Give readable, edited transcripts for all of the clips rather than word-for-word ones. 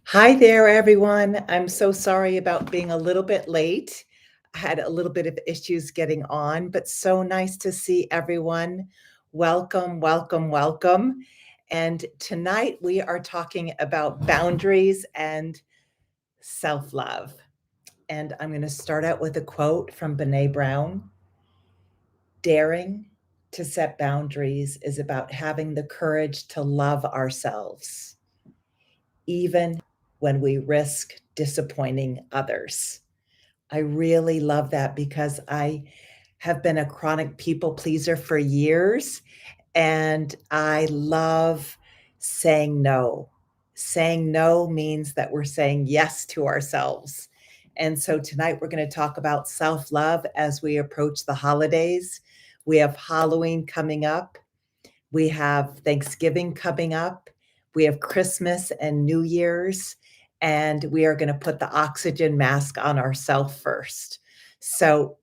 Hi there, everyone. I'm so sorry about being a little bit late. I had a little bit of issues getting on, but so nice to see everyone. Welcome, welcome, welcome. And tonight we are talking about boundaries and self love. And I'm going to start out with a quote from Brene Brown. Daring to set boundaries is about having the courage to love ourselves, even when we risk disappointing others. I really love that because I have been a chronic people pleaser for years, and I love saying no. Saying no means that we're saying yes to ourselves. And so tonight we're going to talk about self love as we approach the holidays. We have Halloween coming up. We have Thanksgiving coming up. We have Christmas and New Year's, and we are going to put the oxygen mask on ourselves first. So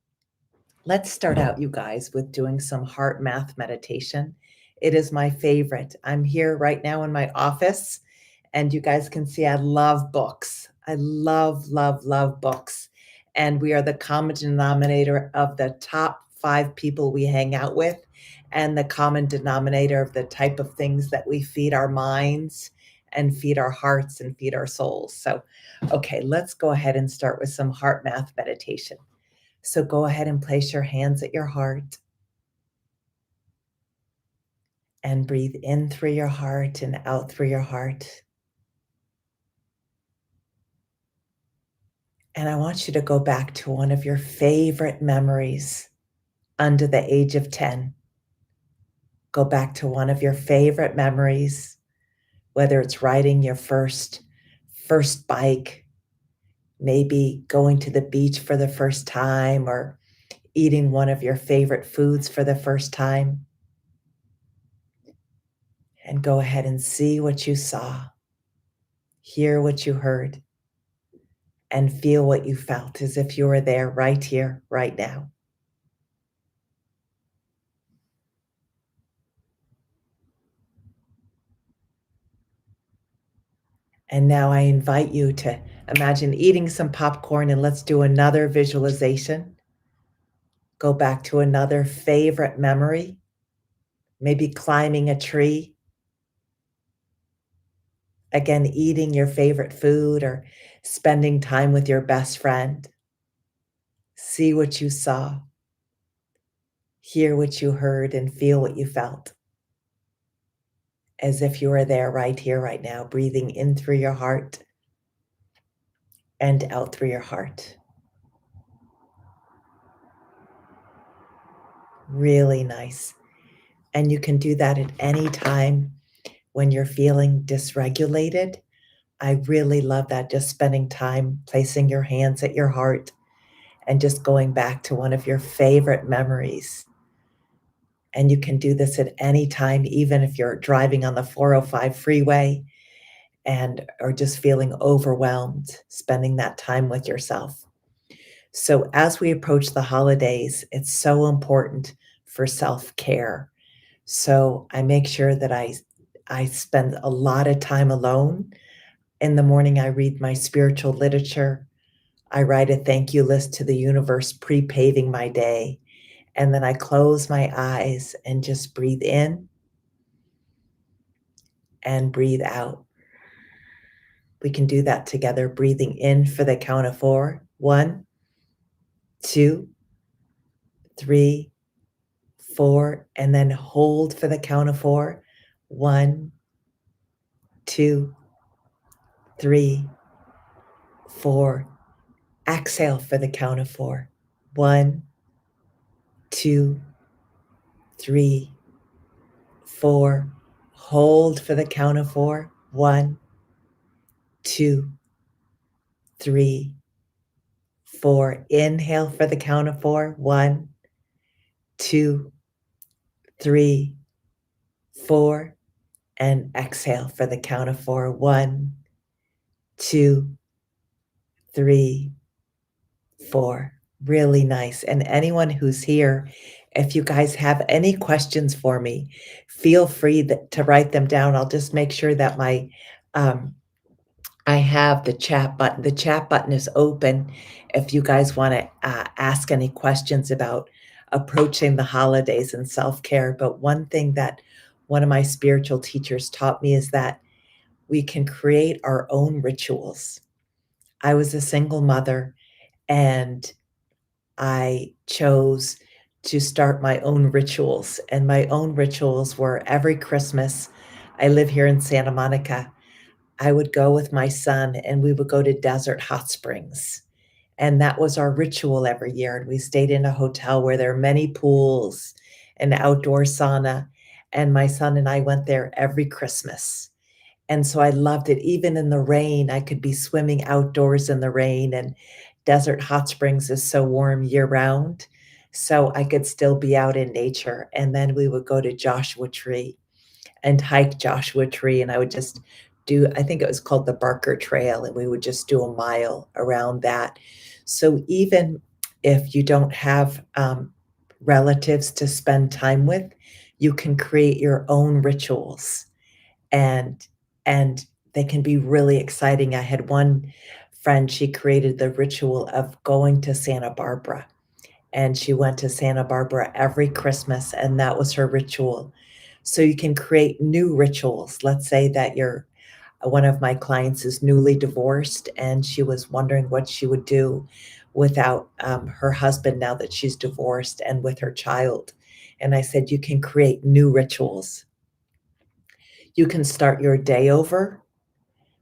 let's start out, you guys, with doing some heart math meditation. It is my favorite. I'm here right now in my office, and you guys can see I love books. I love, love, love books. And we are the common denominator of the top 5 people we hang out with, and the common denominator of the type of things that we feed our minds and feed our hearts and feed our souls. So, okay, let's go ahead and start with some heart math meditation. So go ahead and place your hands at your heart and breathe in through your heart and out through your heart. And I want you to go back to one of your favorite memories under the age of 10. Go back to one of your favorite memories, whether it's riding your first bike, maybe going to the beach for the first time, or eating one of your favorite foods for the first time. And go ahead and see what you saw, hear what you heard, and feel what you felt as if you were there right here, right now. And now I invite you to imagine eating some popcorn, and let's do another visualization. Go back to another favorite memory, maybe climbing a tree. Again, eating your favorite food or spending time with your best friend. See what you saw, hear what you heard, and feel what you felt, as if you were there right here, right now, breathing in through your heart and out through your heart. Really nice. And you can do that at any time when you're feeling dysregulated. I really love that, just spending time placing your hands at your heart and just going back to one of your favorite memories. And you can do this at any time, even if you're driving on the 405 freeway and are just feeling overwhelmed, spending that time with yourself. So as we approach the holidays, it's so important for self-care. So I make sure that I spend a lot of time alone. In the morning, I read my spiritual literature. I write a thank you list to the universe, pre-paving my day. And then I close my eyes and just breathe in and breathe out. We can do that together, breathing in for the count of 4. 1, 2, 3, 4, and then hold for the count of 4. 1, 2, 3, 4. Exhale for the count of 4. 1, 2, 3, 4. Hold for the count of 4. 1, 2, 3, 4. Inhale for the count of 4. 1, 2, 3, 4. And exhale for the count of 4. 1, 2, 3, 4. Really nice. And anyone who's here, if you guys have any questions for me, feel free to write them down. I'll just make sure that my I have the chat button. The chat button is open if you guys want to ask any questions about approaching the holidays and self care. But one thing that one of my spiritual teachers taught me is that we can create our own rituals. I was a single mother and I chose to start my own rituals. And my own rituals were every Christmas. I live here in Santa Monica. I would go with my son and we would go to desert hot springs. And that was our ritual every year. And we stayed in a hotel where there are many pools and outdoor sauna. And my son and I went there every Christmas. And so I loved it. Even in the rain, I could be swimming outdoors in the rain, and desert hot springs is so warm year round. So I could still be out in nature. And then we would go to Joshua Tree and hike Joshua Tree, and I would just do, I think it was called the Barker Trail, and we would just do a mile around that. So even if you don't have relatives to spend time with, you can create your own rituals, and and they can be really exciting. I had one friend, she created the ritual of going to Santa Barbara, and she went to Santa Barbara every Christmas, and that was her ritual. So you can create new rituals. Let's say that you're one of my clients is newly divorced, and she was wondering what she would do without her husband now that she's divorced and with her child. And I said, you can create new rituals. You can start your day over.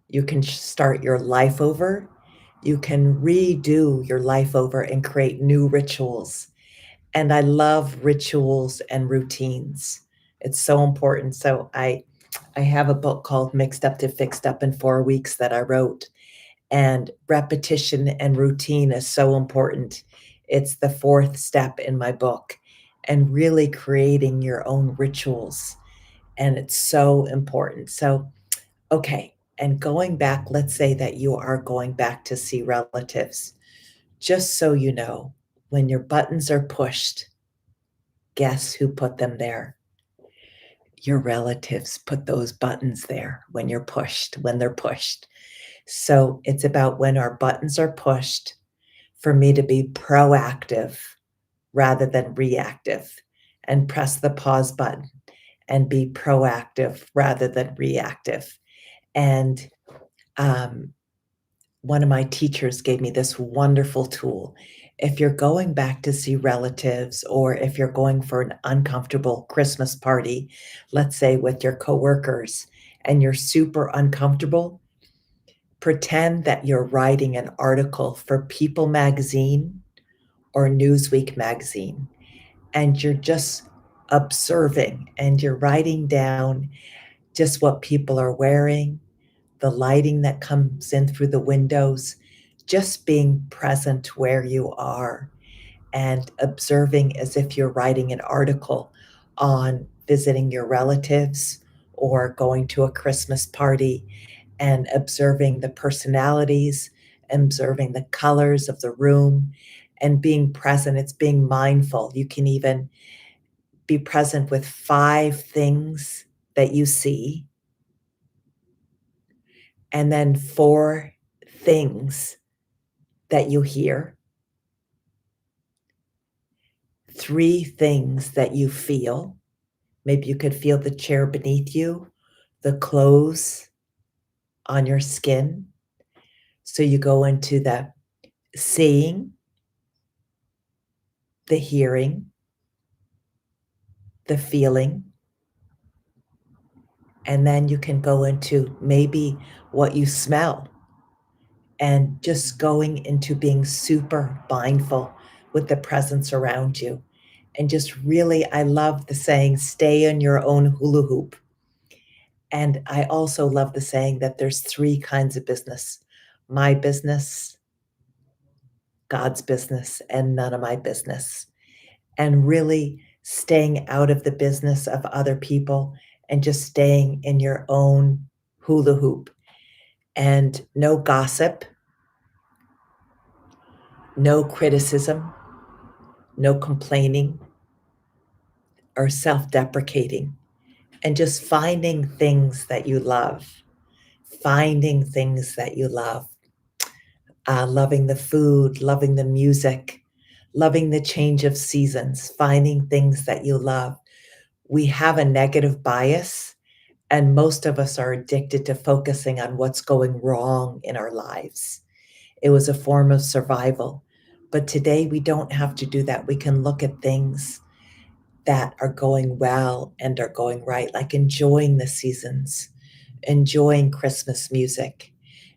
You can start your life over. You can redo your life over and create new rituals. And I love rituals and routines. It's so important. So I have a book called Mixed Up to Fixed Up in 4 Weeks that I wrote, and repetition and routine is so important. It's the 4th step in my book, and really creating your own rituals, and it's so important. So, okay, and going back, let's say that you are going back to see relatives. Just so you know, when your buttons are pushed, guess who put them there? Your relatives put those buttons there when you're pushed, when they're pushed. So it's about when our buttons are pushed for me to be proactive rather than reactive, and press the pause button and be proactive rather than reactive. And um, one of my teachers gave me this wonderful tool. If you're going back to see relatives, or if you're going for an uncomfortable Christmas party, let's say with your coworkers, and you're super uncomfortable, pretend that you're writing an article for People magazine or Newsweek magazine, and you're just observing and you're writing down just what people are wearing, the lighting that comes in through the windows, just being present where you are and observing as if you're writing an article on visiting your relatives or going to a Christmas party, and observing the personalities, observing the colors of the room, and being present. It's being mindful. You can even be present with 5 things that you see, and then 4 things that you hear, 3 things that you feel. Maybe you could feel the chair beneath you, the clothes on your skin. So you go into the seeing, the hearing, the feeling, and then you can go into maybe what you smell, and just going into being super mindful with the presence around you. And just really, I love the saying, stay in your own hula hoop. And I also love the saying that there's 3 kinds of business: my business, God's business, and none of my business. And really staying out of the business of other people and just staying in your own hula hoop, and no gossip, no criticism, no complaining or self deprecating, and just finding things that you love, finding things that you love, loving the food, loving the music, loving the change of seasons, finding things that you love. We have a negative bias, and most of us are addicted to focusing on what's going wrong in our lives. It was a form of survival. But today we don't have to do that. We can look at things that are going well and are going right, like enjoying the seasons, enjoying Christmas music,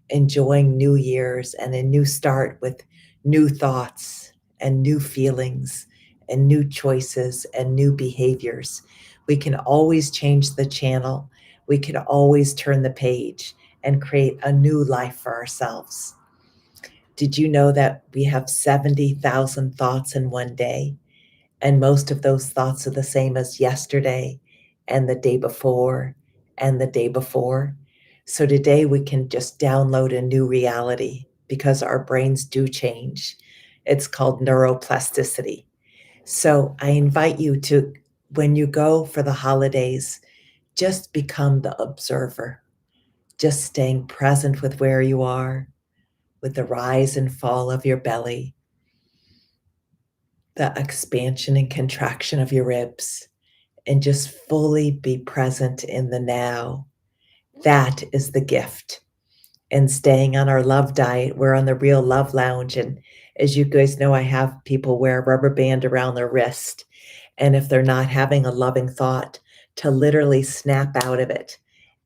enjoying New Year's and a new start with new thoughts and new feelings and new choices and new behaviors. We can always change the channel. We can always turn the page and create a new life for ourselves. Did you know that we have 70,000 thoughts in one day? And most of those thoughts are the same as yesterday and the day before and the day before. So today we can just download a new reality because our brains do change. It's called neuroplasticity. So I invite you to, when you go for the holidays, just become the observer, just staying present with where you are, with the rise and fall of your belly, the expansion and contraction of your ribs, and just fully be present in the now. That is the gift. And staying on our love diet, we're on the Real Love Lounge. And as you guys know, I have people wear a rubber band around their wrist. And if they're not having a loving thought, to literally snap out of it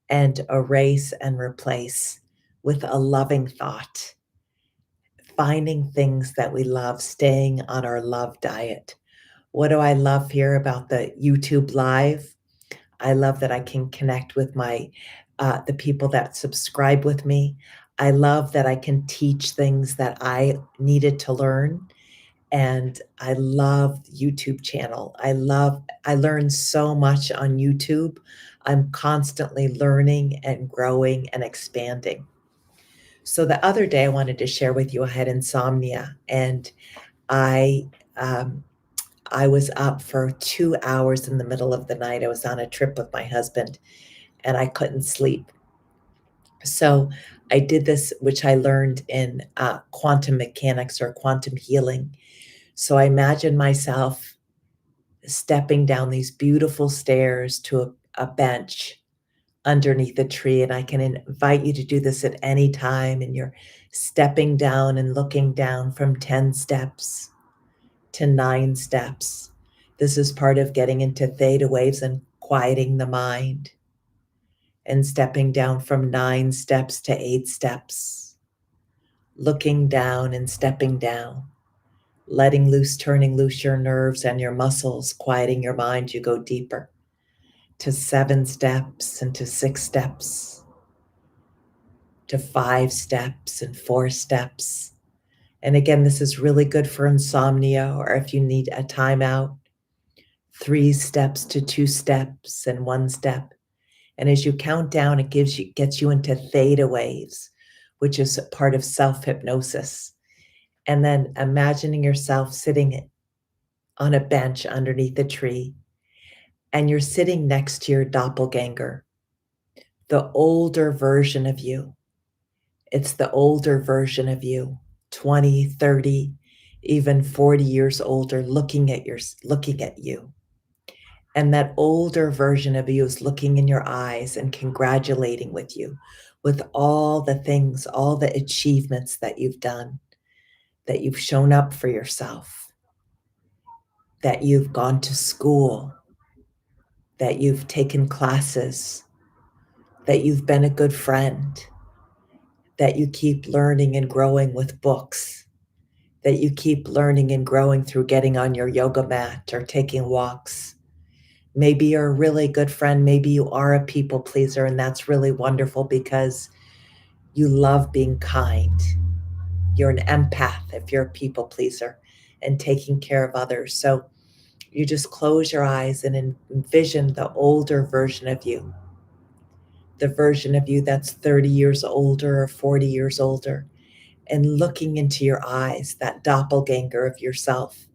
and erase and replace with a loving thought. Finding things that we love, staying on our love diet. What do I love here about the YouTube Live? I love that I can connect with my the people that subscribe with me. I love that I can teach things that I needed to learn, and I love YouTube channel. I learn so much on YouTube. I'm constantly learning and growing and expanding. So the other day I wanted to share with you I had insomnia, and I um, I was up for 2 hours in the middle of the night. I was on a trip with my husband, and I couldn't sleep. So I did this, which I learned in quantum mechanics or quantum healing. So I imagined myself stepping down these beautiful stairs to a bench underneath a tree. And I can invite you to do this at any time. And you're stepping down and looking down from 10 steps to 9 steps. This is part of getting into theta waves and quieting the mind, and stepping down from 9 steps to 8 steps, looking down and stepping down, letting loose, turning loose your nerves and your muscles, quieting your mind. You go deeper to 7 steps and to 6 steps, to 5 steps and 4 steps. And again, this is really good for insomnia or if you need a timeout. 3 steps to 2 steps and 1 step. And as you count down, it gets you into theta waves, which is part of self-hypnosis. And then imagining yourself sitting on a bench underneath a tree, and you're sitting next to your doppelganger, the older version of you. It's the older version of you, 20, 30, even 40 years older, looking at you. And that older version of you is looking in your eyes and congratulating with you with all the things, all the achievements that you've done, that you've shown up for yourself, that you've gone to school, that you've taken classes, that you've been a good friend, that you keep learning and growing with books, that you keep learning and growing through getting on your yoga mat or taking walks. Maybe you're a really good friend. Maybe you are a people pleaser, and that's really wonderful because you love being kind. You're an empath if you're a people pleaser and taking care of others. So you just close your eyes and envision the older version of you, the version of you that's 30 years older or 40 years older, and looking into your eyes, that doppelganger of yourself,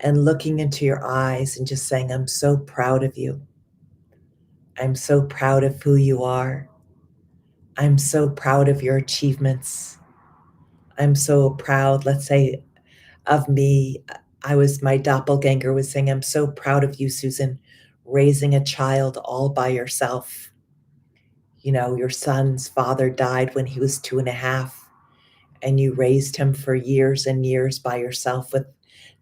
and looking into your eyes and just saying, I'm so proud of you. I'm so proud of who you are. I'm so proud of your achievements. I'm so proud, let's say, of me. My doppelganger was saying, I'm so proud of you, Susan, raising a child all by yourself. You know, your son's father died when he was 2.5, and you raised him for years and years by yourself with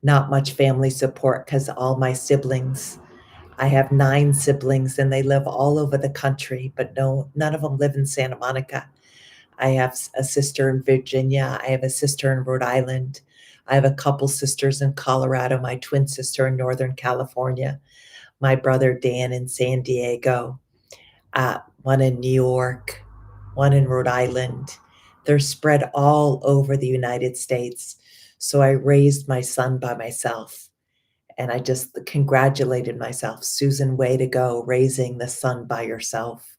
not much family support because all my siblings, I have 9 siblings and they live all over the country, but no, none of them live in Santa Monica. I have a sister in Virginia. I have a sister in Rhode Island. I have a couple sisters in Colorado, my twin sister in Northern California, my brother Dan in San Diego, one in New York, one in Rhode Island. They're spread all over the United States. So I raised my son by myself. And I just congratulated myself. Susan, way to go, raising the son by yourself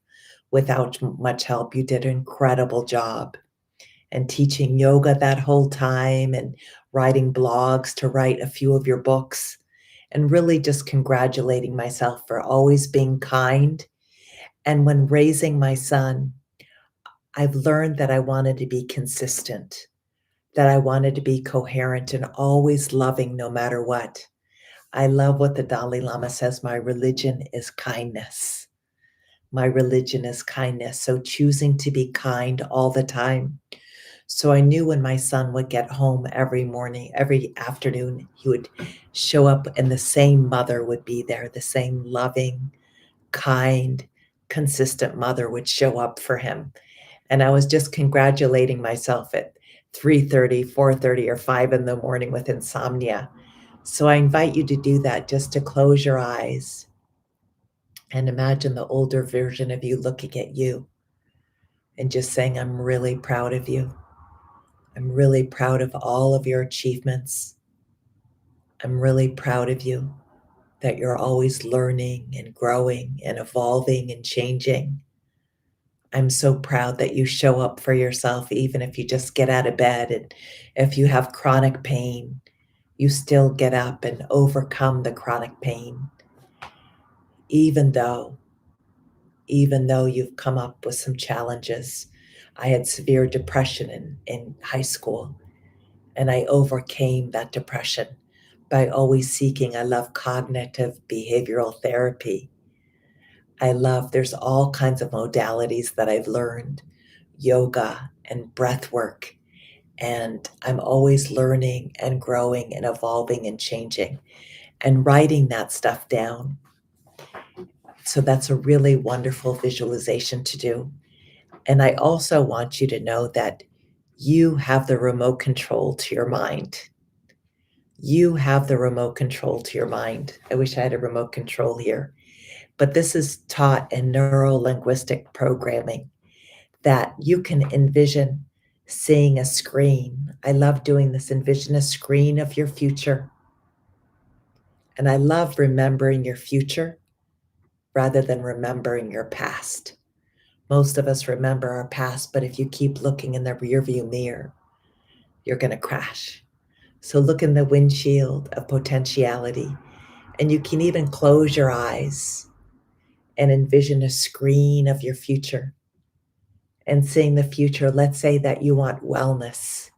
without much help. You did an incredible job. And teaching yoga that whole time and writing blogs to write a few of your books, and really just congratulating myself for always being kind. And when raising my son, I've learned that I wanted to be consistent, that I wanted to be coherent and always loving no matter what. I love what the Dalai Lama says, my religion is kindness. My religion is kindness. So choosing to be kind all the time. So I knew when my son would get home every morning, every afternoon, he would show up and the same mother would be there, the same loving, kind, consistent mother would show up for him. And I was just congratulating myself at 3:30, 4:30, or 5 in the morning with insomnia. So I invite you to do that, just to close your eyes and imagine the older version of you looking at you and just saying, I'm really proud of you. I'm really proud of all of your achievements. I'm really proud of you that you're always learning and growing and evolving and changing. I'm so proud that you show up for yourself, even if you just get out of bed and if you have chronic pain, you still get up and overcome the chronic pain, even though even though you've come up with some challenges. I had severe depression in high school, and I overcame that depression by always seeking. I love cognitive behavioral therapy. There's all kinds of modalities that I've learned, yoga and breath work. And I'm always learning and growing and evolving and changing and writing that stuff down. So that's a really wonderful visualization to do. And I also want you to know that you have the remote control to your mind. You have the remote control to your mind. I wish I had a remote control here. But this is taught in neuro-linguistic programming, that you can envision seeing a screen. I love doing this. Envision a screen of your future. And I love remembering your future rather than remembering your past. Most of us remember our past, but if you keep looking in the rearview mirror, you're going to crash. So look in the windshield of potentiality, and you can even close your eyes and envision a screen of your future and seeing the future. Let's say that you want wellness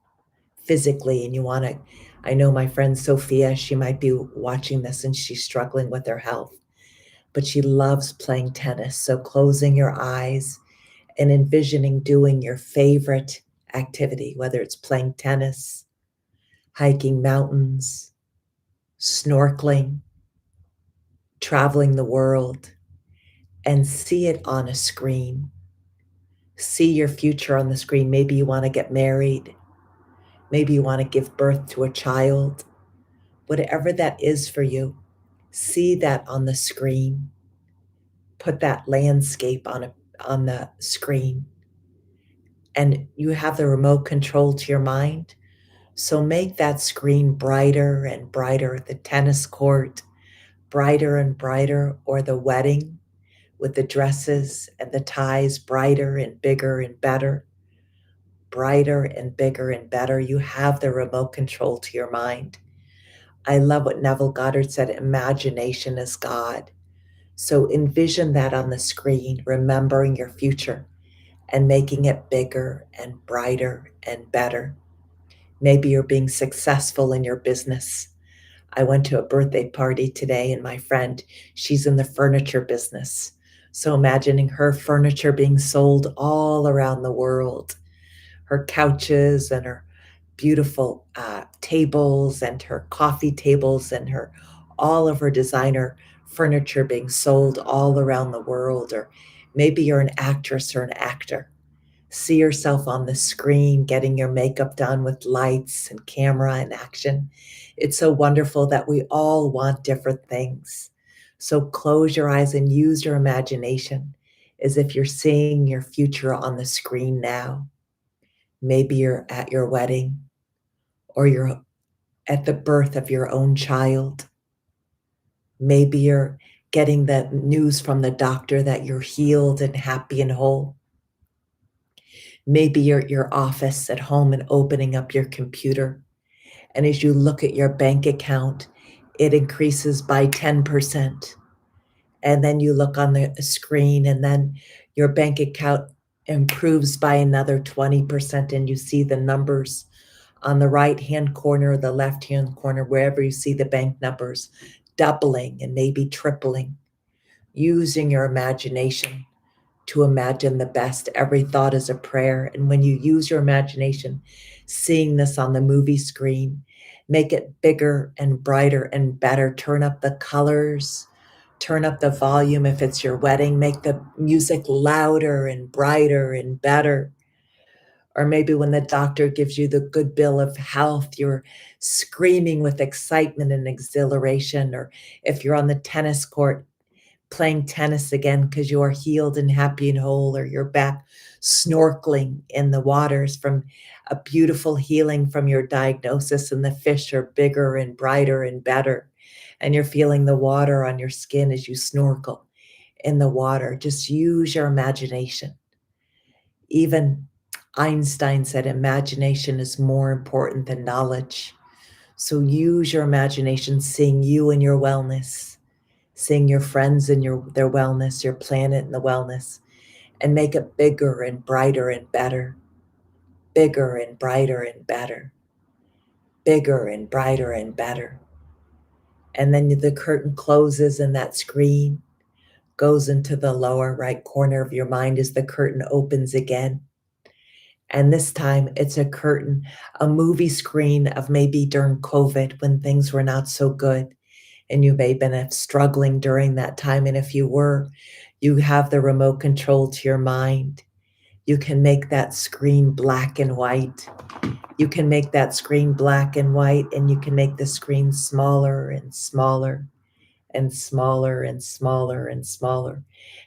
physically and you want to. I know my friend Sophia, she might be watching this and she's struggling with her health, but she loves playing tennis. So closing your eyes and envisioning doing your favorite activity, whether it's playing tennis, hiking mountains, snorkeling, traveling the world, and see it on a screen. See your future on the screen. Maybe you want to get married. Maybe you want to give birth to a child. Whatever that is for you, see that on the screen. Put that landscape on the screen. And you have the remote control to your mind. So make that screen brighter and brighter, the tennis court, brighter and brighter, or the wedding with the dresses and the ties, brighter and bigger and better, brighter and bigger and better. You have the remote control to your mind. I love what Neville Goddard said, imagination is God. So envision that on the screen, remembering your future and making it bigger and brighter and better. Maybe you're being successful in your business. I went to a birthday party today, and my friend, she's in the furniture business. So imagining her furniture being sold all around the world, her couches and her beautiful tables and her coffee tables and her all of her designer furniture being sold all around the world. Or maybe you're an actress or an actor. See yourself on the screen getting your makeup done with lights and camera and action. It's so wonderful that we all want different things. So close your eyes and use your imagination as if you're seeing your future on the screen now. Maybe you're at your wedding, or you're at the birth of your own child. Maybe you're getting the news from the doctor that you're healed and happy and whole. Maybe you're at your office at home and opening up your computer. And as you look at your bank account, it increases by 10%. And then you look on the screen, and then your bank account improves by another 20%. And you see the numbers on the right-hand corner, the left-hand corner, wherever you see the bank numbers, doubling and maybe tripling, using your imagination to imagine the best. Every thought is a prayer. And when you use your imagination, seeing this on the movie screen, make it bigger and brighter and better. Turn up the colors, turn up the volume. If it's your wedding, make the music louder and brighter and better. Or maybe when the doctor gives you the good bill of health, you're screaming with excitement and exhilaration. Or if you're on the tennis court playing tennis again because you are healed and happy and whole, or you're back snorkeling in the waters from a beautiful healing from your diagnosis, and the fish are bigger and brighter and better. And you're feeling the water on your skin as you snorkel in the water. Just use your imagination. Even Einstein said imagination is more important than knowledge. So use your imagination, seeing you and your wellness, seeing your friends and their wellness, your planet and the wellness, and make it bigger and brighter and better, bigger and brighter and better, bigger and brighter and better. And then the curtain closes and that screen goes into the lower right corner of your mind as the curtain opens again. And this time it's a curtain, a movie screen of maybe during COVID when things were not so good. And you may have been struggling during that time. And if you were, you have the remote control to your mind. You can make that screen black and white. You can make that screen black and white, and you can make the screen smaller and smaller and smaller and smaller and smaller.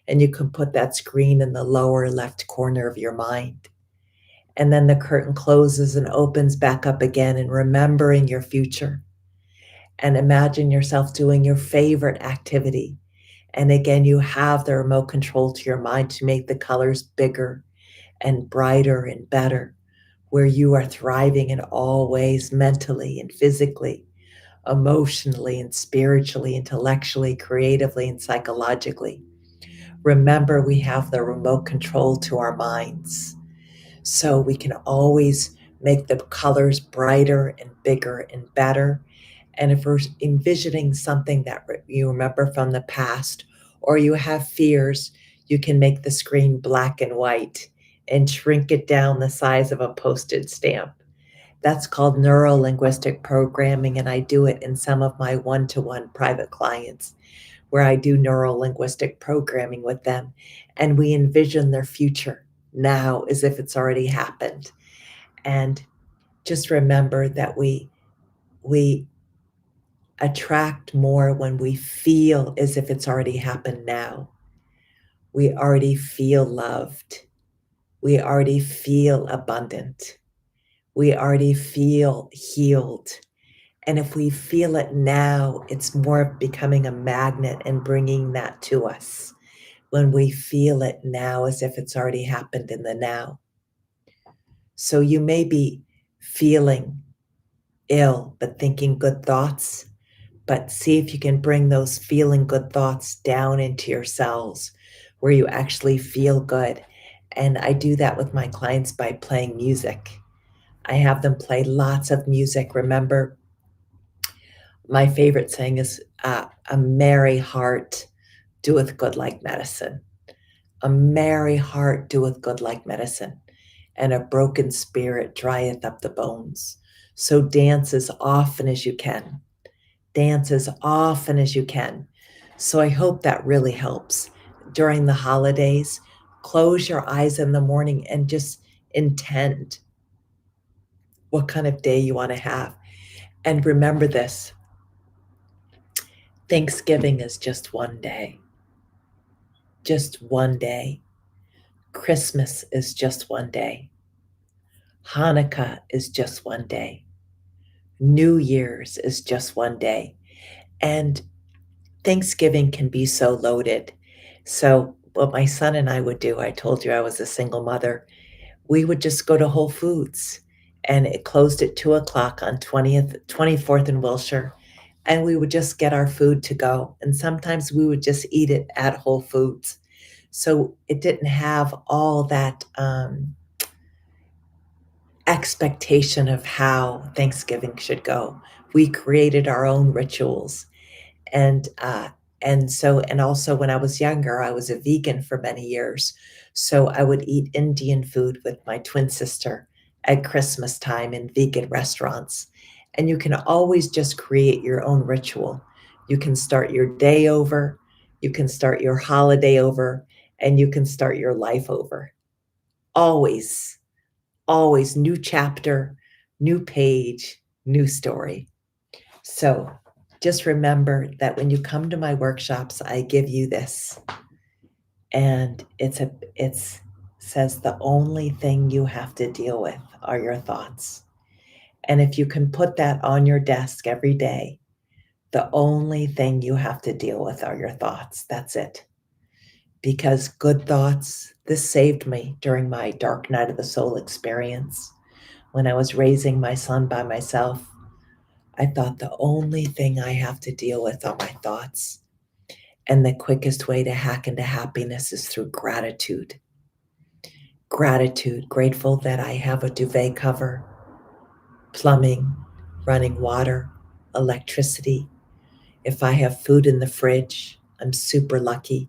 And you can put that screen in the lower left corner of your mind. And then the curtain closes and opens back up again, and remembering your future. And imagine yourself doing your favorite activity. And again, you have the remote control to your mind to make the colors bigger and brighter and better, where you are thriving in all ways, mentally and physically, emotionally and spiritually, intellectually, creatively, and psychologically. Remember, we have the remote control to our minds. So we can always make the colors brighter and bigger and better. And if we're envisioning something that you remember from the past, or you have fears, you can make the screen black and white and shrink it down the size of a postage stamp. That's called neuro-linguistic programming, and I do it in some of my one-to-one private clients, where I do neuro-linguistic programming with them, and we envision their future now as if it's already happened. And just remember that we attract more when we feel as if it's already happened now. We already feel loved. We already feel abundant. We already feel healed. And if we feel it now, it's more becoming a magnet and bringing that to us when we feel it now as if it's already happened in the now. So you may be feeling ill, but thinking good thoughts. But see if you can bring those feeling good thoughts down into your cells where you actually feel good. And I do that with my clients by playing music. I have them play lots of music. Remember, my favorite saying is a merry heart doeth good like medicine. A merry heart doeth good like medicine, and a broken spirit drieth up the bones. So dance as often as you can. Dance as often as you can. So I hope that really helps. During the holidays, close your eyes in the morning and just intend what kind of day you want to have. And remember this: Thanksgiving is just one day. Just one day. Christmas is just one day. Hanukkah is just one day. New Year's is just one day. And Thanksgiving can be so loaded. So, what my son and I would do, I told you I was a single mother, we would just go to Whole Foods, and it closed at 2 o'clock on 24th and Wilshire. And we would just get our food to go. And sometimes we would just eat it at Whole Foods. So it didn't have all that expectation of how Thanksgiving should go. We created our own rituals. And and also when I was younger, I was a vegan for many years. So I would eat Indian food with my twin sister at Christmas time in vegan restaurants. And you can always just create your own ritual. You can start your day over, you can start your holiday over, and you can start your life over. Always, always new chapter, new page, new story. So just remember that when you come to my workshops, I give you this. And it's says the only thing you have to deal with are your thoughts. And if you can put that on your desk every day, the only thing you have to deal with are your thoughts. That's it. Because good thoughts, this saved me during my dark night of the soul experience. When I was raising my son by myself, I thought the only thing I have to deal with are my thoughts. And the quickest way to hack into happiness is through gratitude. Gratitude, grateful that I have a duvet cover, plumbing, running water, electricity. If I have food in the fridge, I'm super lucky.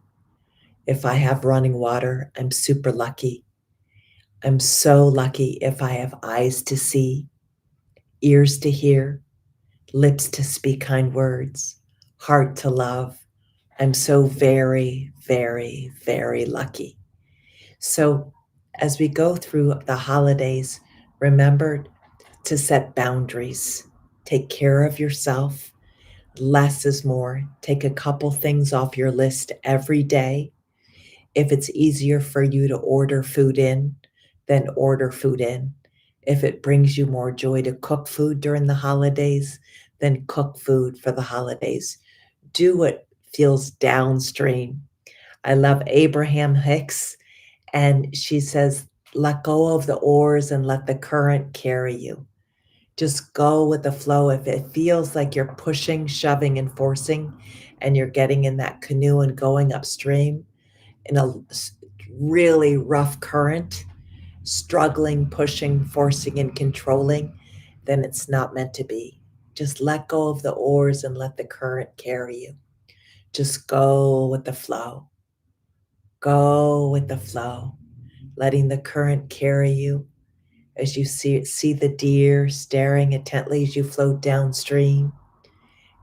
If I have running water, I'm super lucky. I'm so lucky if I have eyes to see, ears to hear, lips to speak kind words, heart to love. I'm so very, very, very lucky. So, as we go through the holidays, remember to set boundaries. Take care of yourself. Less is more. Take a couple things off your list every day. If it's easier for you to order food in, then order food in. If it brings you more joy to cook food during the holidays, then cook food for the holidays. Do what feels downstream. I love Abraham Hicks, and she says, let go of the oars and let the current carry you. Just go with the flow. If it feels like you're pushing, shoving, and forcing, and you're getting in that canoe and going upstream in a really rough current, struggling, pushing, forcing, and controlling, then it's not meant to be. Just let go of the oars and let the current carry you. Just go with the flow. Go with the flow, letting the current carry you as you see the deer staring intently as you float downstream,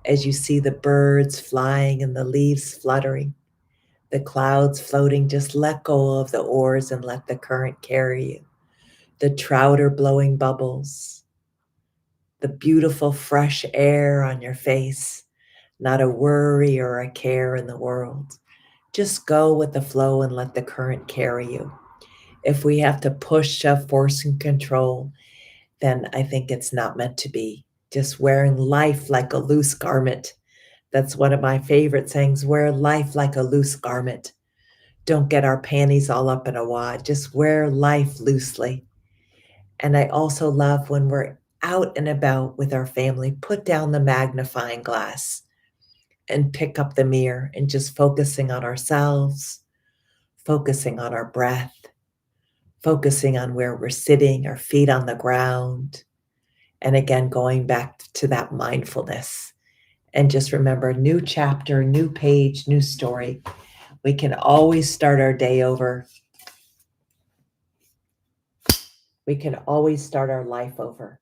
as you see the birds flying and the leaves fluttering, the clouds floating. Just let go of the oars and let the current carry you. The trout are blowing bubbles, the beautiful fresh air on your face, not a worry or a care in the world. Just go with the flow and let the current carry you. If we have to push, shove, force, and control, then I think it's not meant to be. Just wearing life like a loose garment. That's one of my favorite sayings: wear life like a loose garment. Don't get our panties all up in a wad. Just wear life loosely. And I also love when we're out and about with our family, put down the magnifying glass and pick up the mirror and just focusing on ourselves, focusing on our breath, focusing on where we're sitting, our feet on the ground. And again, going back to that mindfulness. And just remember, new chapter, new page, new story. We can always start our day over. We can always start our life over.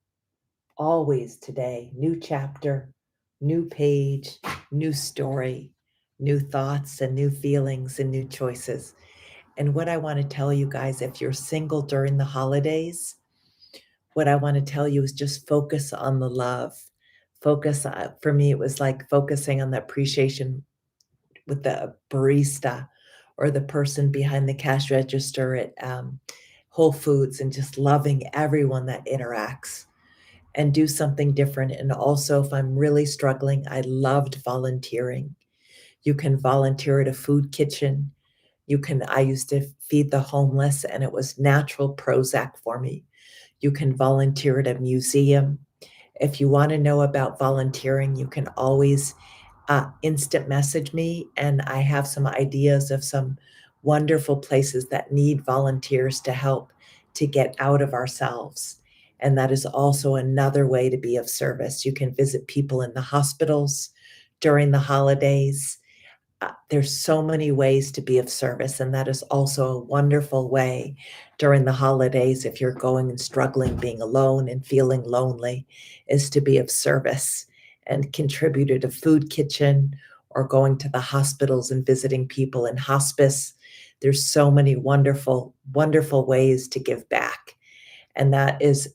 Always today, new chapter, new page, new story, new thoughts and new feelings and new choices. And what I want to tell you guys, if you're single during the holidays, what I want to tell you is just focus on the love. Focus, for me, it was like focusing on the appreciation with the barista or the person behind the cash register at Whole Foods, and just loving everyone that interacts, and do something different. And also, if I'm really struggling, I loved volunteering. You can volunteer at a food kitchen. I used to feed the homeless, and it was natural Prozac for me. You can volunteer at a museum. If you want to know about volunteering, you can always instant message me, and I have some ideas of some wonderful places that need volunteers to help to get out of ourselves. And that is also another way to be of service. You can visit people in the hospitals during the holidays. There's so many ways to be of service, and that is also a wonderful way during the holidays. If you're going and struggling, being alone and feeling lonely, is to be of service and contribute at a food kitchen or going to the hospitals and visiting people in hospice. There's so many wonderful, wonderful ways to give back. And that is,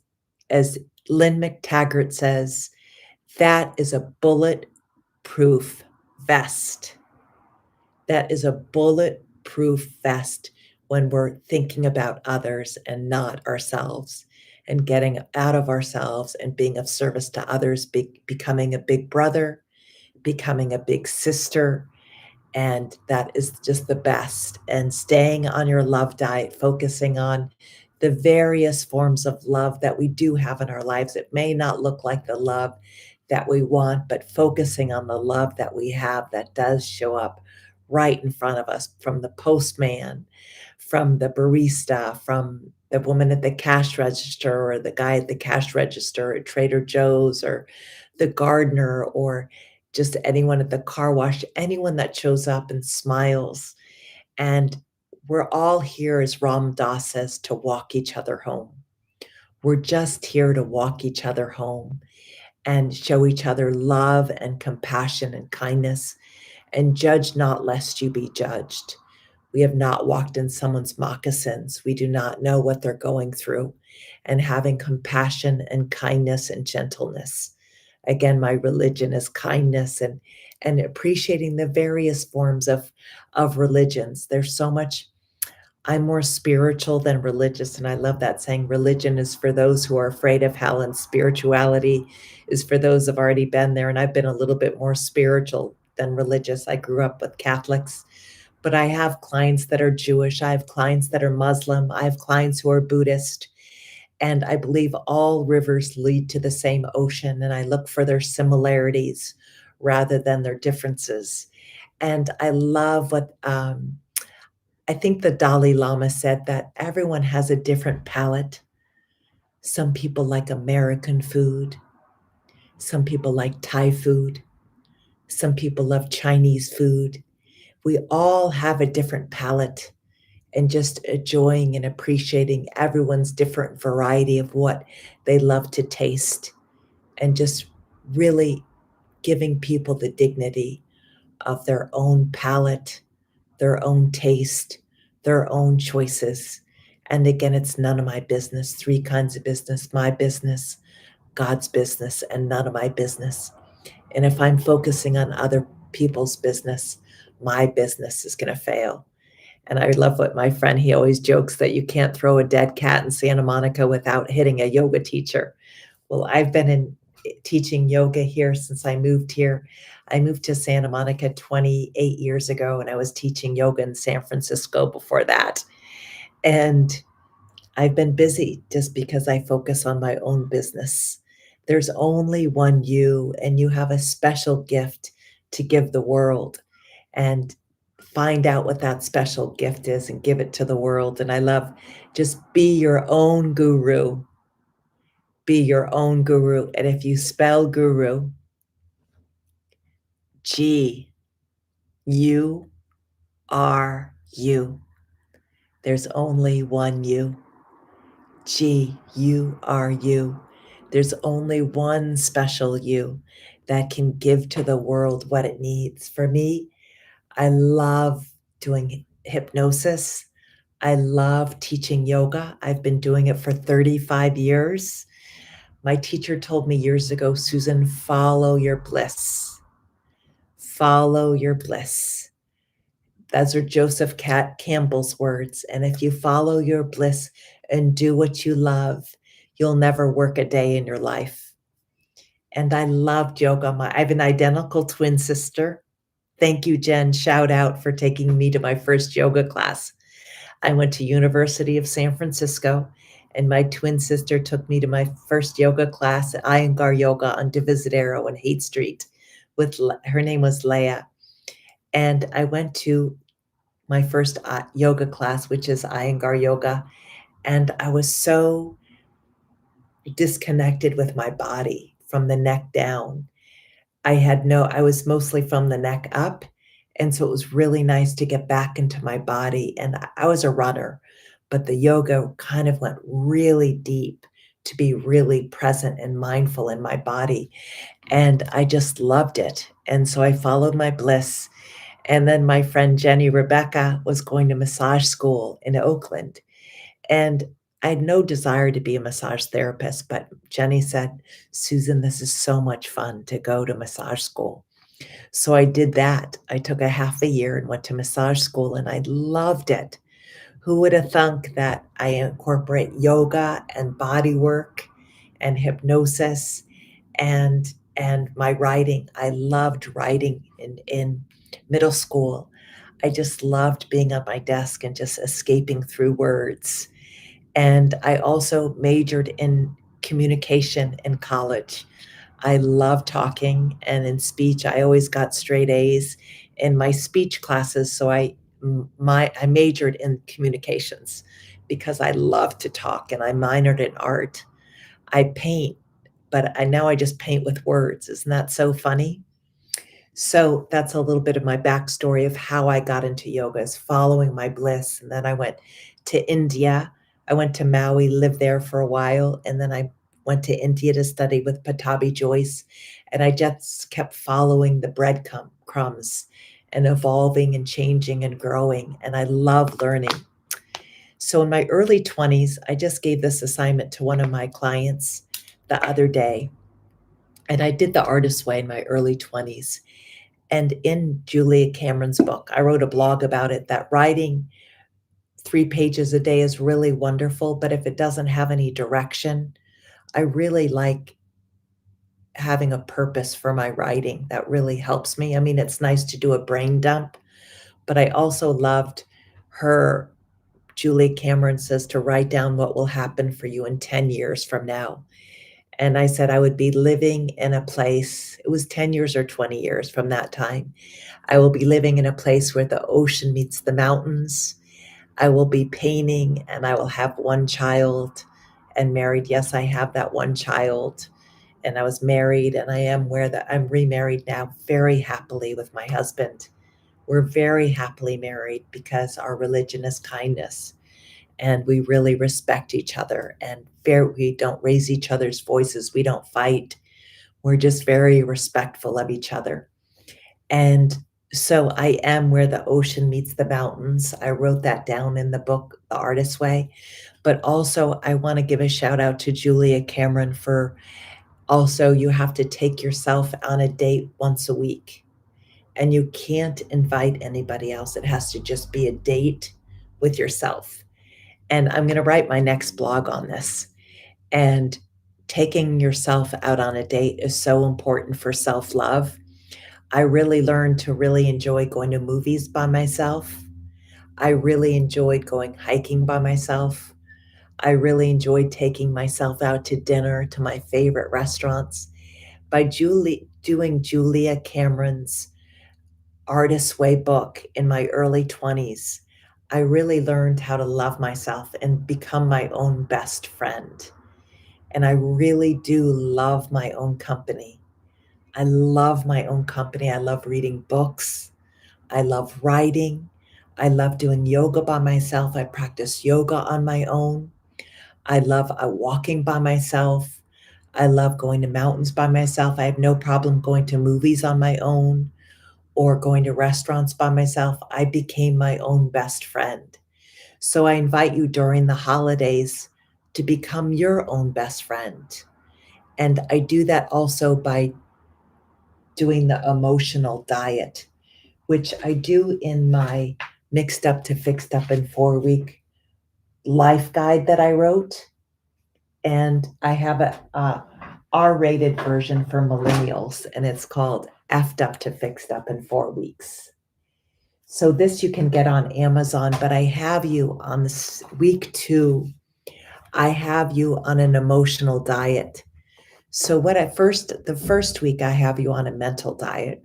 as Lynn McTaggart says, that is a bulletproof vest. That is a bulletproof vest when we're thinking about others and not ourselves, and getting out of ourselves and being of service to others, becoming a big brother, becoming a big sister. And that is just the best. And staying on your love diet, focusing on the various forms of love that we do have in our lives. It may not look like the love that we want, but focusing on the love that we have that does show up right in front of us, from the postman, from the barista, from the woman at the cash register, or the guy at the cash register at Trader Joe's, or the gardener, or just anyone at the car wash, anyone that shows up and smiles. And we're all here, as Ram Dass says, to walk each other home. We're just here to walk each other home and show each other love and compassion and kindness, and judge not lest you be judged. We have not walked in someone's moccasins. We do not know what they're going through. And having compassion and kindness and gentleness. Again, my religion is kindness, and appreciating the various forms of religions. There's so much. I'm more spiritual than religious, and I love that saying. Religion is for those who are afraid of hell, and spirituality is for those who've already been there. And I've been a little bit more spiritual than religious. I grew up with Catholics, but I have clients that are Jewish. I have clients that are Muslim. I have clients who are Buddhist. And I believe all rivers lead to the same ocean, and I look for their similarities rather than their differences. And I love what I think the Dalai Lama said, that everyone has a different palate. Some people like American food. Some people like Thai food. Some people love Chinese food. We all have a different palate, and just enjoying and appreciating everyone's different variety of what they love to taste, and just really giving people the dignity of their own palate, their own taste, their own choices. And again, it's none of my business. Three kinds of business: my business, God's business, and none of my business. And if I'm focusing on other people's business, my business is going to fail. And I love what my friend, he always jokes that you can't throw a dead cat in Santa Monica without hitting a yoga teacher. Well, I've been teaching yoga here since I moved here. I moved to Santa Monica 28 years ago, and I was teaching yoga in San Francisco before that. And I've been busy just because I focus on my own business. There's only one you, and you have a special gift to give the world. And find out what that special gift is and give it to the world. And I love just be your own guru. Be your own guru. And if you spell guru, G U R U, there's only one you. Guru. There's only one special you that can give to the world what it needs. For me, I love doing hypnosis. I love teaching yoga. I've been doing it for 35 years. My teacher told me years ago, Susan, follow your bliss. Follow your bliss. Those are Joseph Campbell's words. And if you follow your bliss and do what you love, you'll never work a day in your life. And I loved yoga. I have an identical twin sister. Thank you, Jen. Shout out for taking me to my first yoga class. I went to University of San Francisco, and my twin sister took me to my first yoga class at Iyengar Yoga on Divisadero and Haight Street. With her name was Leah. And I went to my first yoga class, which is Iyengar Yoga, and I was so disconnected with my body from the neck down. I was mostly from the neck up, and so it was really nice to get back into my body, and I was a runner, but the yoga kind of went really deep to be really present and mindful in my body, and I just loved it, and so I followed my bliss. And then my friend Jenny Rebecca was going to massage school in Oakland. And I had no desire to be a massage therapist, but Jenny said, Susan, this is so much fun to go to massage school. So I did that. I took a half a year and went to massage school, and I loved it. Who would have thunk that I incorporate yoga and body work and hypnosis and my writing? I loved writing in middle school. I just loved being on my desk and just escaping through words. And I also majored in communication in college. I love talking, and in speech, I always got straight A's in my speech classes. So I majored in communications because I love to talk, and I minored in art. I paint, but now I just paint with words. Isn't that so funny? So that's a little bit of my backstory of how I got into yoga, is following my bliss. And then I went to India. I went to Maui, lived there for a while, and then I went to India to study with Patabi Joyce. And I just kept following the breadcrumbs and evolving and changing and growing. And I love learning. So in my early 20s, I just gave this assignment to one of my clients the other day. And I did the artist way in my early 20s. And in Julia Cameron's book, I wrote a blog about it, that writing 3 pages a day is really wonderful, but if it doesn't have any direction, I really like having a purpose for my writing. That really helps me. I mean, it's nice to do a brain dump, but I also loved her. Julia Cameron says to write down what will happen for you in 10 years from now. And I said I would be living in a place, it was 10 years or 20 years from that time. I will be living in a place where the ocean meets the mountains. I will be painting, and I will have one child and married. Yes, I have that one child. And I was married, and I'm remarried now very happily with my husband. We're very happily married because our religion is kindness, and we really respect each other, and we don't raise each other's voices. We don't fight. We're just very respectful of each other. And so I am where the ocean meets the mountains. I wrote that down in the book, The Artist's Way. But also, I want to give a shout out to Julia Cameron for also, you have to take yourself on a date once a week. And you can't invite anybody else. It has to just be a date with yourself. And I'm going to write my next blog on this. And taking yourself out on a date is so important for self-love. I really learned to really enjoy going to movies by myself. I really enjoyed going hiking by myself. I really enjoyed taking myself out to dinner to my favorite restaurants. By doing Julia Cameron's Artist's Way book in my early 20s, I really learned how to love myself and become my own best friend. And I really do love my own company. I love my own company. I love reading books. I love writing. I love doing yoga by myself. I practice yoga on my own. I love walking by myself. I love going to mountains by myself. I have no problem going to movies on my own or going to restaurants by myself. I became my own best friend. So I invite you during the holidays to become your own best friend. And I do that also by doing the emotional diet, which I do in my Mixed Up to Fixed Up in 4 week life guide that I wrote. And I have a R-rated version for millennials, and it's called Effed Up to Fixed Up in 4 weeks. So this you can get on Amazon, but I have you on this week 2. I have you on an emotional diet. So the first week I have you on a mental diet,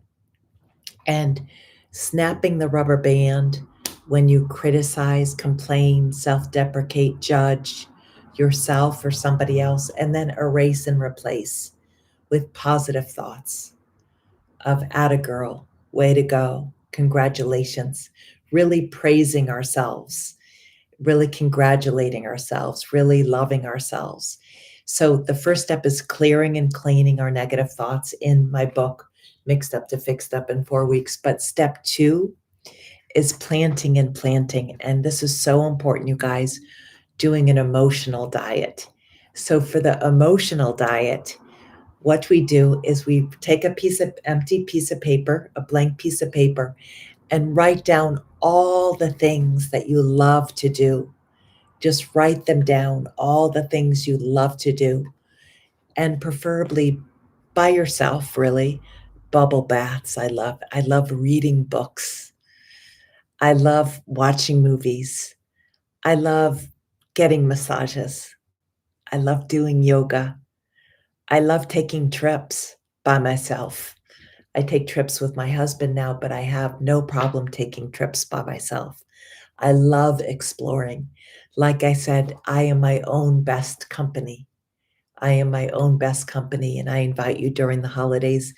and snapping the rubber band when you criticize, complain, self-deprecate, judge yourself or somebody else, and then erase and replace with positive thoughts of "atta girl, way to go, congratulations," really praising ourselves, really congratulating ourselves, really loving ourselves. So the first step is clearing and cleaning our negative thoughts in my book, Mixed Up to Fixed Up in 4 weeks. But step 2 is planting and planting. And this is so important, you guys, doing an emotional diet. So for the emotional diet, what we do is we take a empty piece of paper, a blank piece of paper, and write down all the things that you love to do. Just write them down, all the things you love to do, and preferably by yourself, really. Bubble baths, I love. I love reading books. I love watching movies. I love getting massages. I love doing yoga. I love taking trips by myself. I take trips with my husband now, but I have no problem taking trips by myself. I love exploring. Like I said, I am my own best company. I am my own best company, and I invite you during the holidays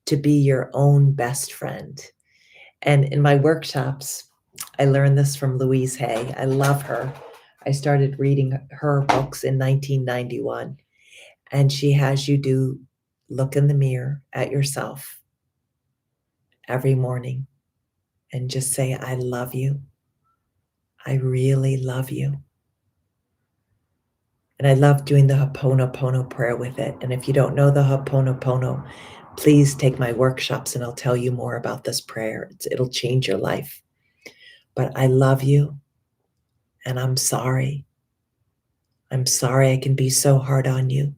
to be your own best friend. And in my workshops, I learned this from Louise Hay. I love her. I started reading her books in 1991, and she has you do look in the mirror at yourself every morning and just say, "I love you. I really love you." And I love doing the Ho'oponopono prayer with it. And if you don't know the Ho'oponopono, please take my workshops and I'll tell you more about this prayer. It'll change your life. But I love you and I'm sorry. I'm sorry I can be so hard on you.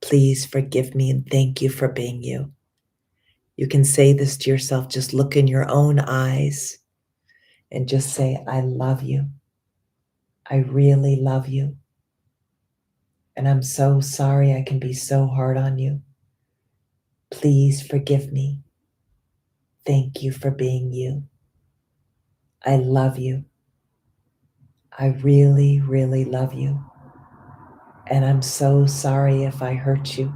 Please forgive me and thank you for being you. You can say this to yourself. Just look in your own eyes and just say, "I love you. I really love you. And I'm so sorry I can be so hard on you. Please forgive me. Thank you for being you. I love you. I really, really love you. And I'm so sorry if I hurt you.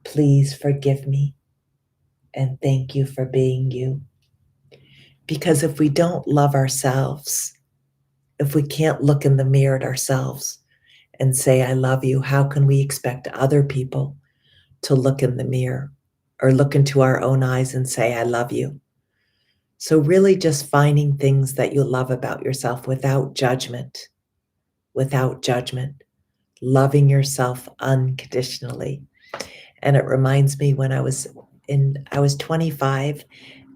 Please forgive me. And thank you for being you." Because if we don't love ourselves, if we can't look in the mirror at ourselves and say, "I love you," how can we expect other people to look in the mirror or look into our own eyes and say, "I love you"? So, really, just finding things that you love about yourself without judgment, loving yourself unconditionally. And it reminds me when I was 25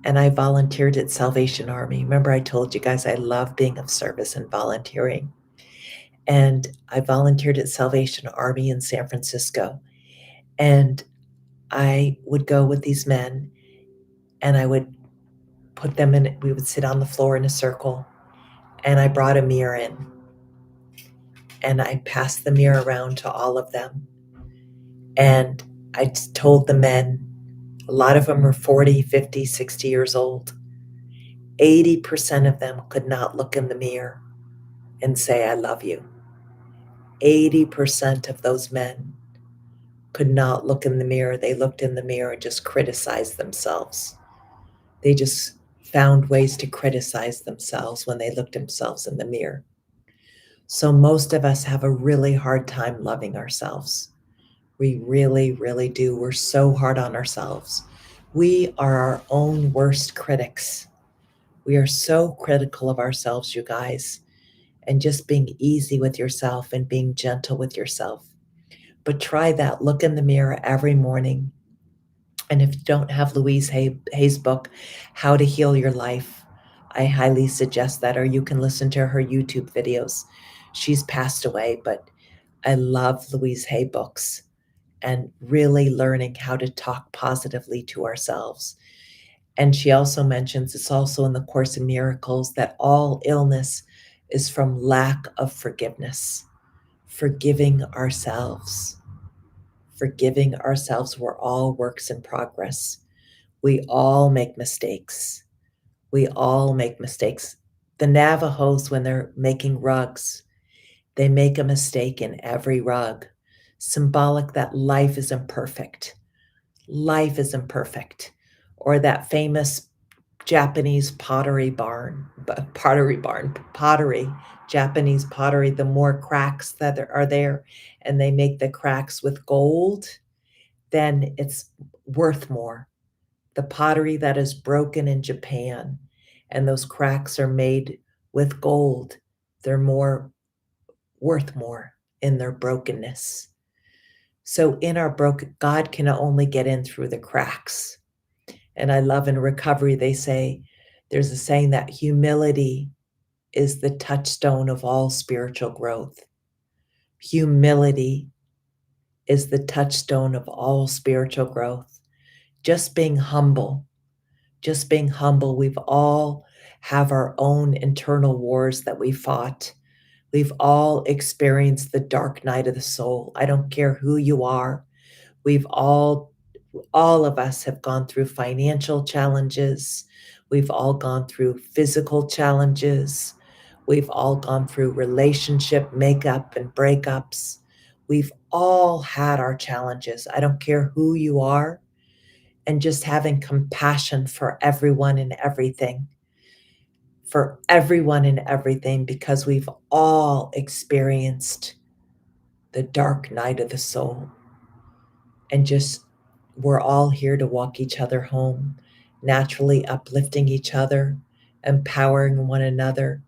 and I volunteered at Salvation Army. Remember, I told you guys I love being of service and volunteering. And I volunteered at Salvation Army in San Francisco. And I would go with these men and I would put them in, we would sit on the floor in a circle. And I brought a mirror in and I passed the mirror around to all of them. And I told the men, A lot of them are 40, 50, 60 years old. 80% of them could not look in the mirror and say, I love you. 80% of those men could not look in the mirror. They looked in the mirror and just criticized themselves. They just found ways to criticize themselves when they looked themselves in the mirror. So most of us have a really hard time loving ourselves. We really, really do. We're so hard on ourselves. We are our own worst critics. We are so critical of ourselves, you guys, and just being easy with yourself and being gentle with yourself. But try that. Look in the mirror every morning. And if you don't have Louise Hay's book, How to Heal Your Life, I highly suggest that, or you can listen to her YouTube videos. She's passed away, but I love Louise Hay books and really learning how to talk positively to ourselves. And she also mentions, it's also in the Course in Miracles, that all illness is from lack of forgiveness, forgiving ourselves. Forgiving ourselves. We're all works in progress. We all make mistakes. We all make mistakes. The Navajos, when they're making rugs, they make a mistake in every rug, symbolic that life is imperfect. Life is imperfect. Or that famous Japanese pottery, Japanese pottery, the more cracks that are there, and they make the cracks with gold, then it's worth more. The pottery that is broken in Japan and those cracks are made with gold, they're more worth more in their brokenness. So in our broken, God can only get in through the cracks. And I love in recovery, they say, there's a saying that humility is the touchstone of all spiritual growth. Humility is the touchstone of all spiritual growth. Just being humble, just being humble. We've all have our own internal wars that we fought. We've all experienced the dark night of the soul. I don't care who you are. We've all of us have gone through financial challenges. We've all gone through physical challenges. We've all gone through relationship makeup and breakups. We've all had our challenges. I don't care who you are. And just having compassion for everyone and everything. For everyone and everything, because we've all experienced the dark night of the soul. And just we're all here to walk each other home, naturally uplifting each other, empowering one another.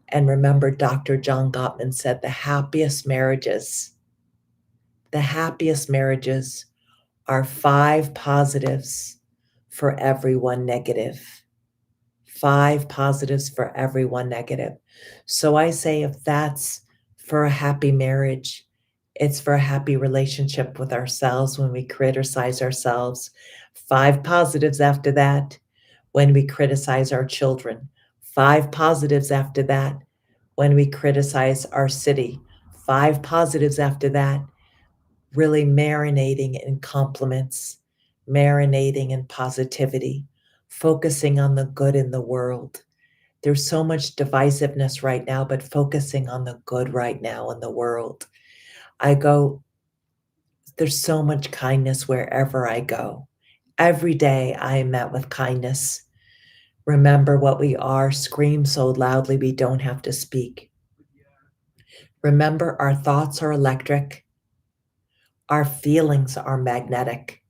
And remember, Dr. John Gottman said the happiest marriages are 5 positives for every 1 negative. 5 positives for every 1 negative. So I say if that's for a happy marriage, it's for a happy relationship with ourselves when we criticize ourselves. 5 positives after that when we criticize our children. 5 positives after that when we criticize our city. 5 positives after that, really marinating in compliments, marinating in positivity, focusing on the good in the world. There's so much divisiveness right now, but focusing on the good right now in the world. There's so much kindness wherever I go. Every day I am met with kindness. Remember what we are, scream so loudly we don't have to speak. Remember, our thoughts are electric. Our feelings are magnetic.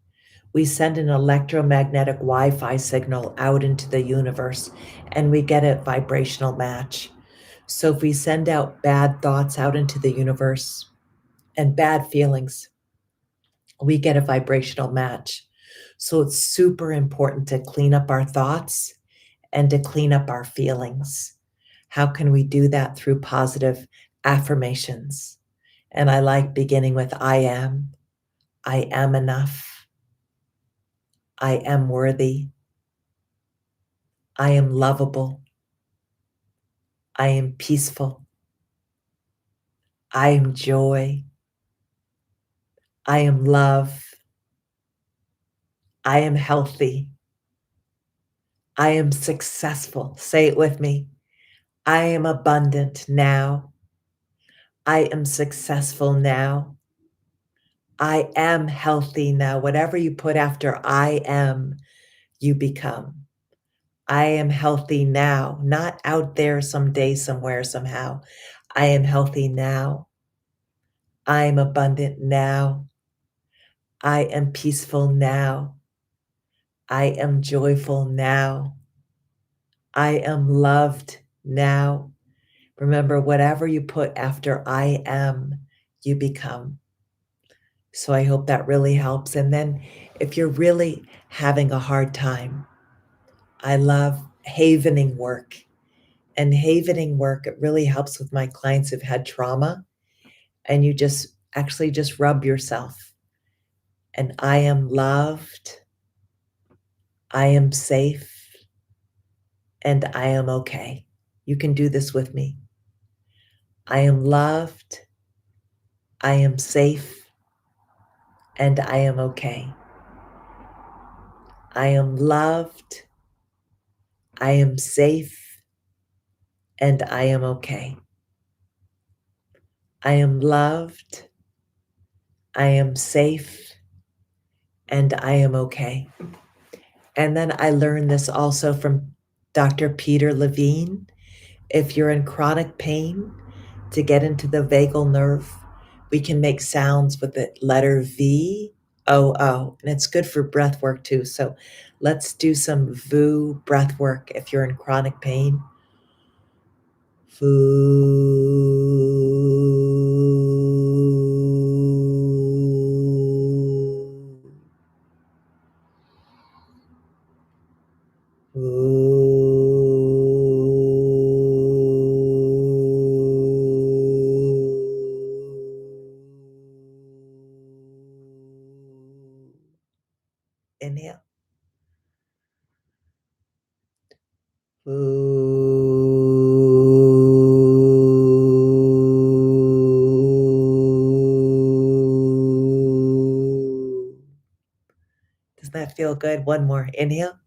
We send an electromagnetic Wi-Fi signal out into the universe and we get a vibrational match. So if we send out bad thoughts out into the universe and bad feelings, we get a vibrational match. So it's super important to clean up our thoughts and to clean up our feelings. How can we do that? Through positive affirmations. And I like beginning with I am enough, I am worthy, I am lovable, I am peaceful, I am joy, I am love, I am healthy. I am successful. Say it with me. I am abundant now. I am successful now. I am healthy now. Whatever you put after I am, you become. I am healthy now, not out there someday, somewhere, somehow. I am healthy now. I am abundant now. I am peaceful now. I am joyful now. I am loved now. Remember, whatever you put after I am, you become. So I hope that really helps. And then if you're really having a hard time, I love havening work. And havening work, it really helps with my clients who've had trauma. And you just actually just rub yourself. And I am loved. I am safe. And I am okay. You can do this with me. I am loved. I am safe. And I am okay. I am loved. I am safe. And I am okay. I am loved. I am safe. And I am okay. And then I learned this also from Dr. Peter Levine. If you're in chronic pain, to get into the vagal nerve, we can make sounds with the letter V, O, O. And it's good for breath work too. So let's do some VU breath work if you're in chronic pain. Inhale. Does that feel good? One more. Inhale.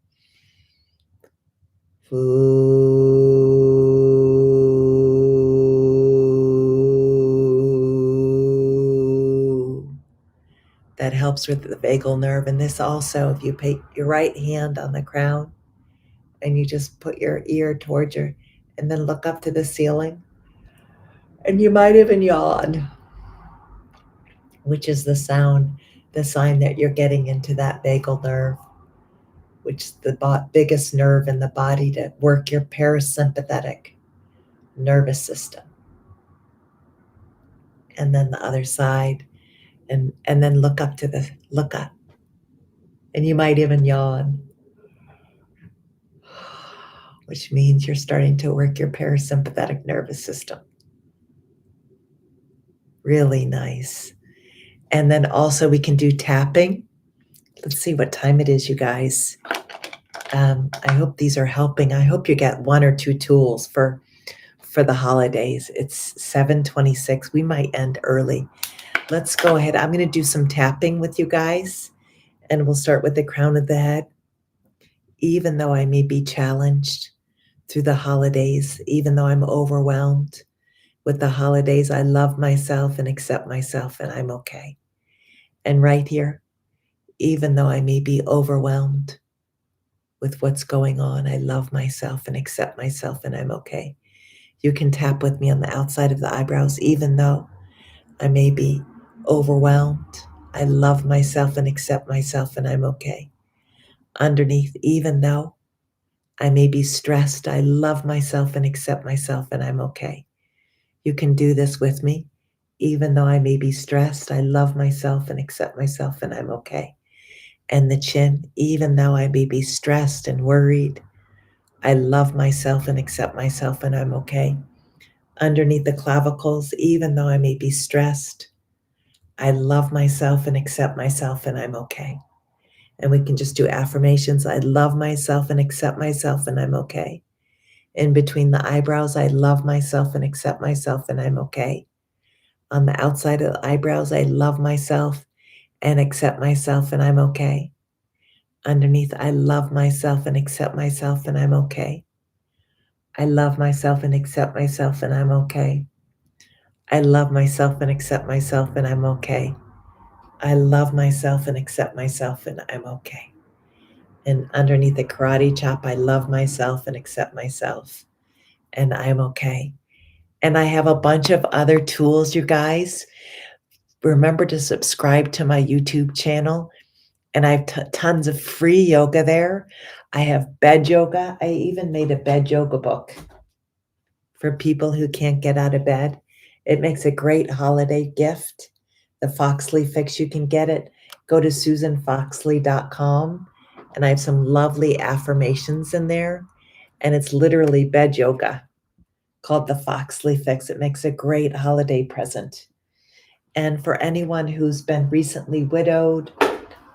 That helps with the vagal nerve. And this also, if you put your right hand on the crown and you just put your ear towards your, and then look up to the ceiling, and you might even yawn, which is the sound, the sign that you're getting into that vagal nerve, which is the biggest nerve in the body to work your parasympathetic nervous system. And then the other side, and then look up, and you might even yawn, which means you're starting to work your parasympathetic nervous system. Really nice. And then also we can do tapping. Let's see what time it is, you guys. I hope these are helping. I hope you get one or two tools for the holidays. It's 7:26. We might end early. Let's go ahead. I'm going to do some tapping with you guys, and we'll start with the crown of the head. Even though I may be challenged through the holidays, even though I'm overwhelmed with the holidays, I love myself and accept myself, and I'm okay. And right here, even though I may be overwhelmed with what's going on, I love myself and accept myself, and I'm okay. You can tap with me on the outside of the eyebrows, even though I may be overwhelmed. I love myself and accept myself, and I'm okay. Underneath, even though I may be stressed, I love myself and accept myself, and I'm okay. You can do this with me. Even though I may be stressed, I love myself and accept myself, and I'm okay. And the chin, even though I may be stressed and worried, I love myself and accept myself, and I'm okay. Underneath the clavicles, even though I may be stressed, I love myself and accept myself, and I'm okay. And we can just do affirmations. I love myself and accept myself, and I'm okay. In between the eyebrows, I love myself and accept myself, and I'm okay. On the outside of the eyebrows, I love myself and accept myself, and I'm okay. Underneath, I love myself and accept myself and I'm okay. I love myself and accept myself and I'm okay. I love myself and accept myself and I'm okay. I love myself and accept myself and I'm okay. And underneath the karate chop, I love myself and accept myself and I'm okay. And I have a bunch of other tools, you guys. Remember to subscribe to my YouTube channel. And I have tons of free yoga there. I have bed yoga. I even made a bed yoga book for people who can't get out of bed. It makes a great holiday gift. The Foxley Fix, you can get it. Go to susanfoxley.com, and I have some lovely affirmations in there. And it's literally bed yoga called the Foxley Fix. It makes a great holiday present. And for anyone who's been recently widowed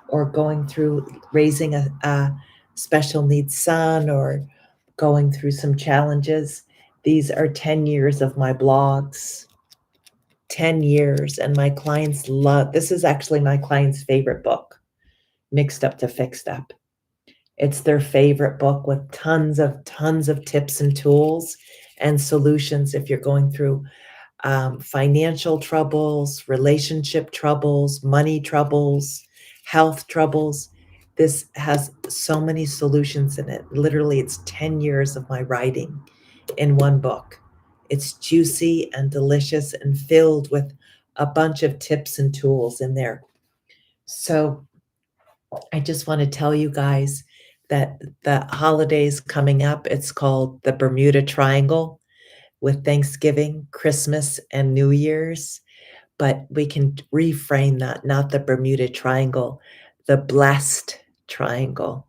or going through raising a special needs son or going through some challenges, these are 10 years of my blogs. 10 years, and my clients love this. Is actually my clients' favorite book, Mixed Up to Fixed Up. It's their favorite book with tons of tips and tools and solutions if you're going through financial troubles, relationship troubles, money troubles, health troubles. This has so many solutions in it. Literally, it's 10 years of my writing in one book. It's juicy and delicious and filled with a bunch of tips and tools in there. So I just want to tell you guys that the holidays coming up, it's called the Bermuda Triangle with Thanksgiving, Christmas, and New Year's. But we can reframe that, not the Bermuda Triangle, the blessed triangle.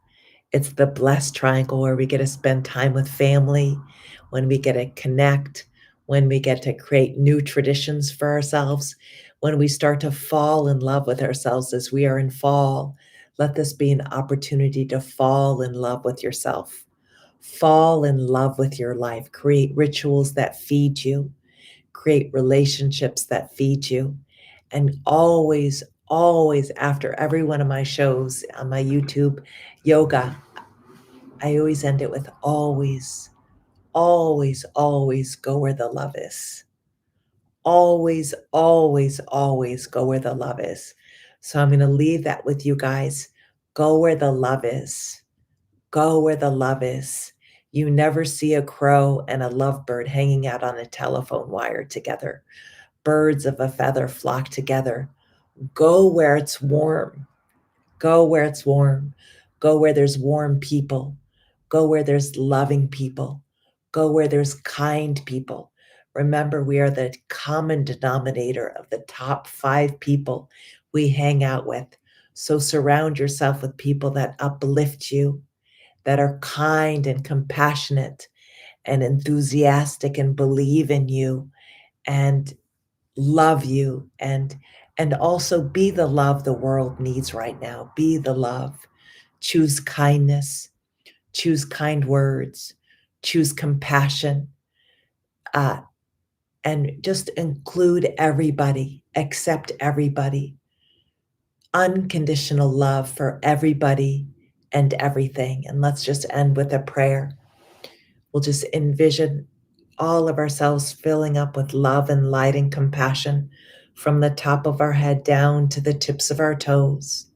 It's the blessed triangle where we get to spend time with family, when we get to connect, when we get to create new traditions for ourselves, when we start to fall in love with ourselves as we are in fall. Let this be an opportunity to fall in love with yourself. Fall in love with your life. Create rituals that feed you. Create relationships that feed you. And always, always after every one of my shows on my YouTube yoga, I always end it with always, always, always go where the love is. Always, always, always go where the love is. So I'm going to leave that with you guys. Go where the love is. Go where the love is. You never see a crow and a lovebird hanging out on a telephone wire together. Birds of a feather flock together. Go where it's warm. Go where it's warm. Go where there's warm people. Go where there's loving people. Go where there's kind people. Remember, we are the common denominator of the top 5 people we hang out with. So surround yourself with people that uplift you, that are kind and compassionate and enthusiastic and believe in you and love you, and also be the love the world needs right now. Be the love. Choose kindness, choose kind words, choose compassion, uh, and just include everybody, accept everybody. Unconditional love for everybody and everything. And let's just end with a prayer. We'll just envision all of ourselves filling up with love and light and compassion from the top of our head down to the tips of our toes.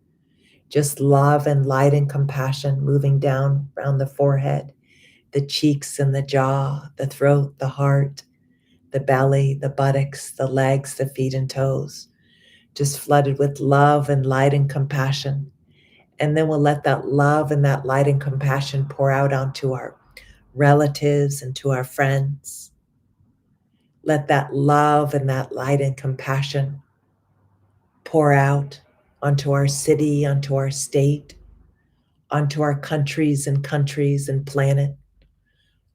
Just love and light and compassion moving down around the forehead, the cheeks and the jaw, the throat, the heart, the belly, the buttocks, the legs, the feet and toes. Just flooded with love and light and compassion. And then we'll let that love and that light and compassion pour out onto our relatives and to our friends. Let that love and that light and compassion pour out onto our city, onto our state, onto our countries and planet,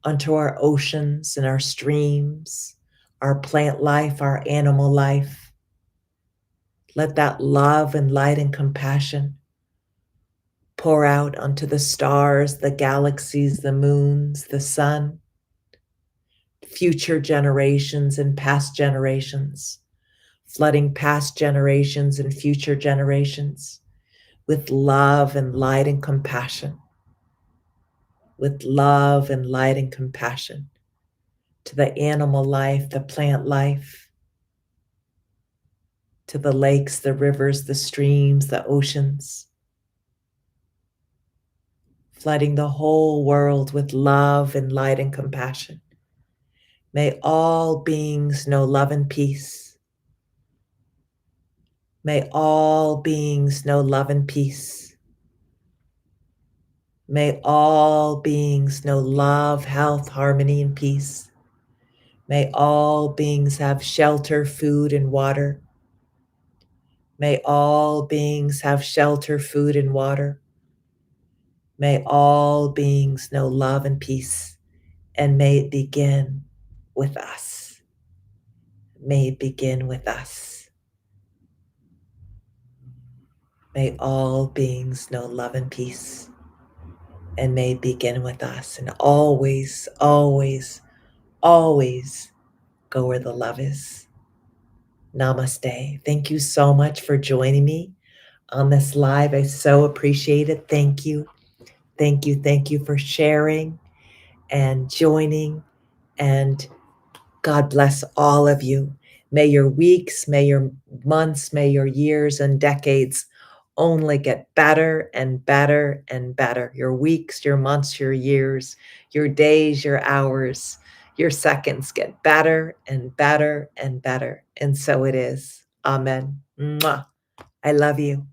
onto our oceans and our streams, our plant life, our animal life. Let that love and light and compassion pour out onto the stars, the galaxies, the moons, the sun, future generations and past generations, flooding past generations and future generations, with love and light and compassion, with love and light and compassion to the animal life, the plant life, to the lakes, the rivers, the streams, the oceans, flooding the whole world with love and light and compassion. May all beings know love and peace. May all beings know love and peace. May all beings know love, health, harmony, and peace. May all beings have shelter, food, and water. May all beings have shelter, food, and water. May all beings know love and peace, and may it begin with us. May it begin with us. May all beings know love and peace, and may it begin with us. And always, always, always go where the love is. Namaste. Thank you so much for joining me on this live. I so appreciate it. Thank you. Thank you. Thank you for sharing and joining. And God bless all of you. May your weeks, may your months, may your years and decades only get better and better and better. Your weeks, your months, your years, your days, your hours, your seconds get better and better and better. And so it is. Amen. Mwah. I love you.